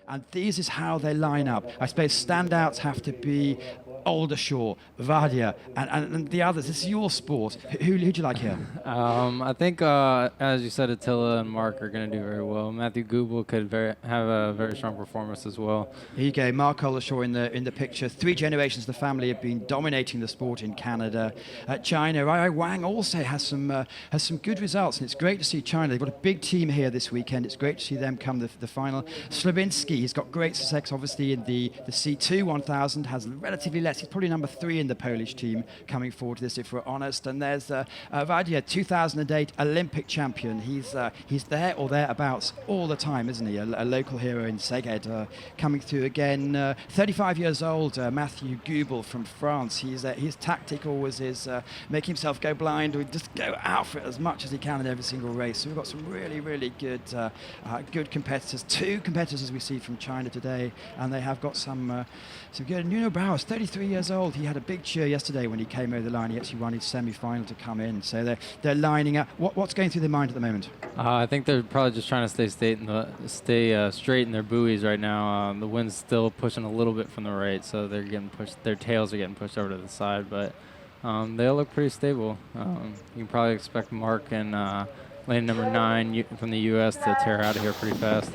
And these is how they line up. I suppose standouts have to be Aldershot, Vardia, and the others. This is your sport. Who do you like here? I think, as you said, Attila and Mark are going to do very well. Matthew Goebel could have a very strong performance as well. Here you go, Mark Aldershot in the picture. 3 generations of the family have been dominating the sport in Canada. China, Rai Wang also has some good results, and it's great to see China. They've got a big team here this weekend. It's great to see them come the final. Slavinsky, he's got great success, obviously, in the C2 1000, has relatively less. He's probably number 3 in the Polish team coming forward to this, if we're honest. And there's Vadia, 2008 Olympic champion. He's there or thereabouts all the time, isn't he? A local hero in Szeged, coming through again. 35 years old, Matthew Goebel from France. His tactic always is make himself go blind or just go out for it as much as he can in every single race. So we've got some really, really good competitors. 2 competitors we see from China today, and they have got some good. Nuno Bauer, 33 years old. He had a big cheer yesterday when he came over the line. He actually won his semi-final to come in. So they're lining up. What's going through their mind at the moment? I think they're probably just trying to stay straight in their buoys right now. The wind's still pushing a little bit from the right, so they're getting pushed. Their tails are getting pushed over to the side, but they all look pretty stable. You can probably expect Mark and lane number 9 from the U.S. to tear out of here pretty fast.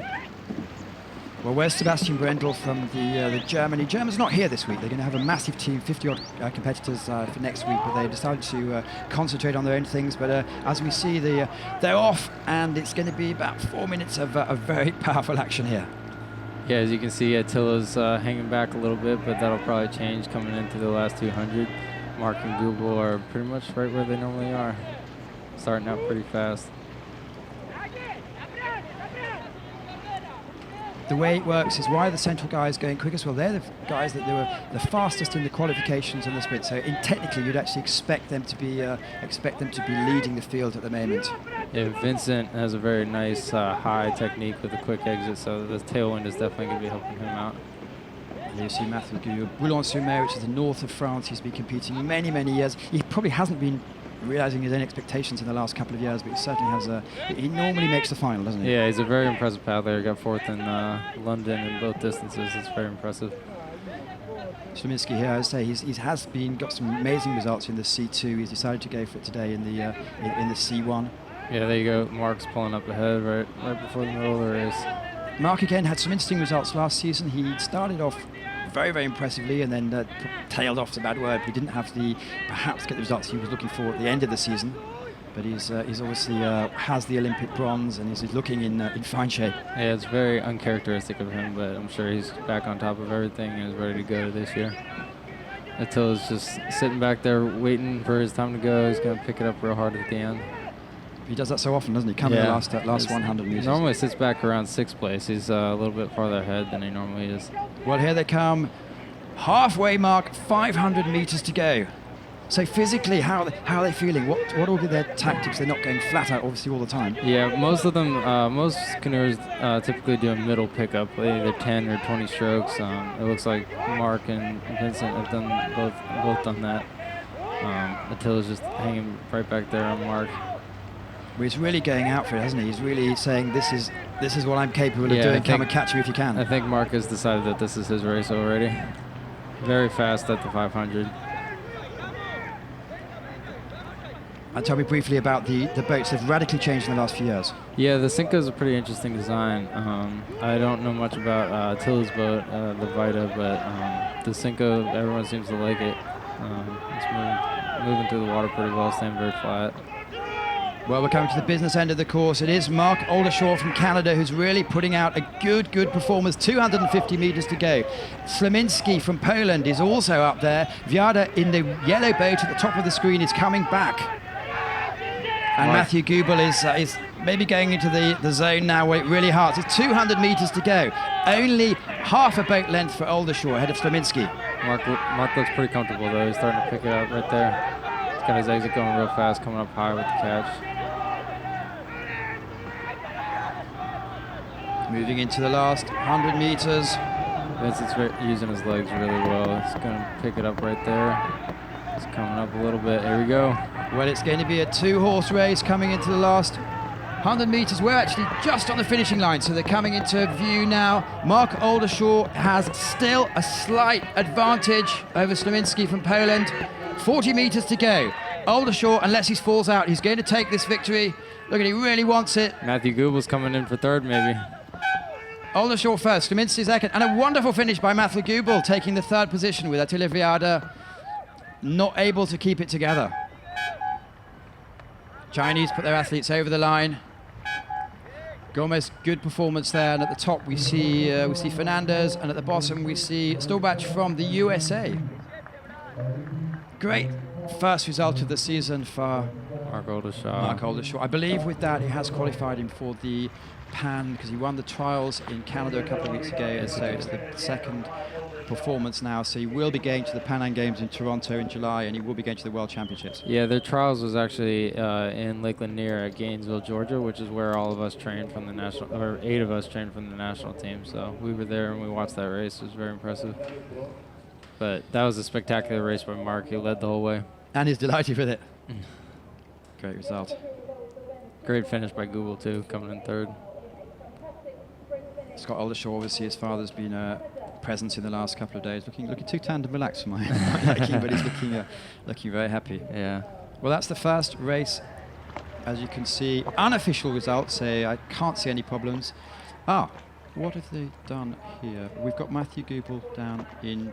Well, where's Sebastian Brendel from the Germany? Germans not here this week. They're going to have a massive team, 50-odd competitors for next week, but they decided to concentrate on their own things. But as we see, they're off, and it's going to be about 4 minutes of very powerful action here. Yeah, as you can see, Attila's hanging back a little bit, but that'll probably change coming into the last 200. Mark and Goebel are pretty much right where they normally are, starting out pretty fast. The way it works is why the central guys going quickest. Well, they're the guys that they were the fastest in the qualifications and the sprint. So technically, you'd actually expect them to be leading the field at the moment. Yeah, Vincent has a very nice high technique with a quick exit, so the tailwind is definitely going to be helping him out. You see Matthew Goebel, Boulogne-sur-Mer, which is the north of France. He's been competing many, many years. He probably hasn't been realizing his own expectations in the last couple of years, but he certainly has he normally makes the final, doesn't he? Yeah, he's a very impressive paddler. He got 4th in London in both distances. It's very impressive. Slavinsky here, I say, he has got some amazing results in the C2. He's decided to go for it today in the C1. Yeah, there you go. Mark's pulling up ahead right before the middle of the race. Mark again had some interesting results last season. He started off very, very impressively, and then tailed off, is a bad word. He didn't have perhaps get the results he was looking for at the end of the season. But he's obviously has the Olympic bronze, and he's looking in fine shape. Yeah, it's very uncharacteristic of him, but I'm sure he's back on top of everything and is ready to go this year. Attila's just sitting back there waiting for his time to go. He's going to pick it up real hard at the end. He does that so often, doesn't he? Coming in the last 100 meters. Normally sits back around 6th place. He's a little bit farther ahead than he normally is. Well, here they come. Halfway mark, 500 meters to go. So physically, how are they feeling? What will be their tactics? They're not going flat out, obviously, all the time. Yeah, most of them, most canoers typically do a middle pickup, either 10 or 20 strokes. It looks like Mark and Vincent have done both done that. Attila's just hanging right back there on Mark. Well, he's really going out for it, hasn't he? He's really saying, this is what I'm capable of doing. Come and catch me if you can. I think Mark has decided that this is his race already. Very fast at the 500. And tell me briefly about the boats. They've radically changed in the last few years. Yeah, the Cinco is a pretty interesting design. I don't know much about Attila's boat, the Vita, but the Cinco, everyone seems to like it. It's moving through the water pretty well, staying very flat. Well, we're coming to the business end of the course. It is Mark Aldershot from Canada who's really putting out a good performance. 250 meters to go. Slavinsky from Poland is also up there. Viada in the yellow boat at the top of the screen is coming back. And Matthew Goebel is maybe going into the zone now where it really hurts. It's 200 meters to go. Only half a boat length for Aldershot ahead of Slavinsky. Mark looks pretty comfortable though. He's starting to pick it up right there. He's got his exit going real fast, coming up high with the catch. Moving into the last 100 meters. Vincent's using his legs really well. He's going to pick it up right there. He's coming up a little bit. Here we go. Well, it's going to be a 2-horse race coming into the last 100 metres, we're actually just on the finishing line, so they're coming into view now. Mark Oldershaw has still a slight advantage over Slominski from Poland. 40 metres to go. Oldershaw, unless he falls out, he's going to take this victory. Look at, he really wants it. Matthew Goebel's coming in for third, maybe. Oldershaw first, Slominski second, and a wonderful finish by Matthew Goebel, taking the third position with Attila Viada not able to keep it together. Chinese put their athletes over the line. Gomez, good performance there, and at the top we see Fernandez, and at the bottom we see Stolbach from the USA. Great first result of the season for Mark Oldershaw. Mark Oldershaw. I believe with that it has qualified him for the Pan, because he won the trials in Canada a couple of weeks ago, and so it's the second performance now. So he will be going to the Pan Am Games in Toronto in July, and he will be going to the World Championships. Yeah, their trials was actually in Lake Lanier at Gainesville, Georgia, which is where all of us trained from the national, or 8 of us trained from the national team. So we were there and we watched that race. It was very impressive. But that was a spectacular race by Mark. He led the whole way. And he's delighted with it. Great result. Great finish by Goebel too, coming in third. Scott Oldershaw, obviously his father's been a presence in the last couple of days, looking too tanned and relaxed for my liking, but he's looking very happy. Yeah. Well, that's the first race. As you can see, unofficial results say I can't see any problems. What have they done here? We've got Matthew Goebel down in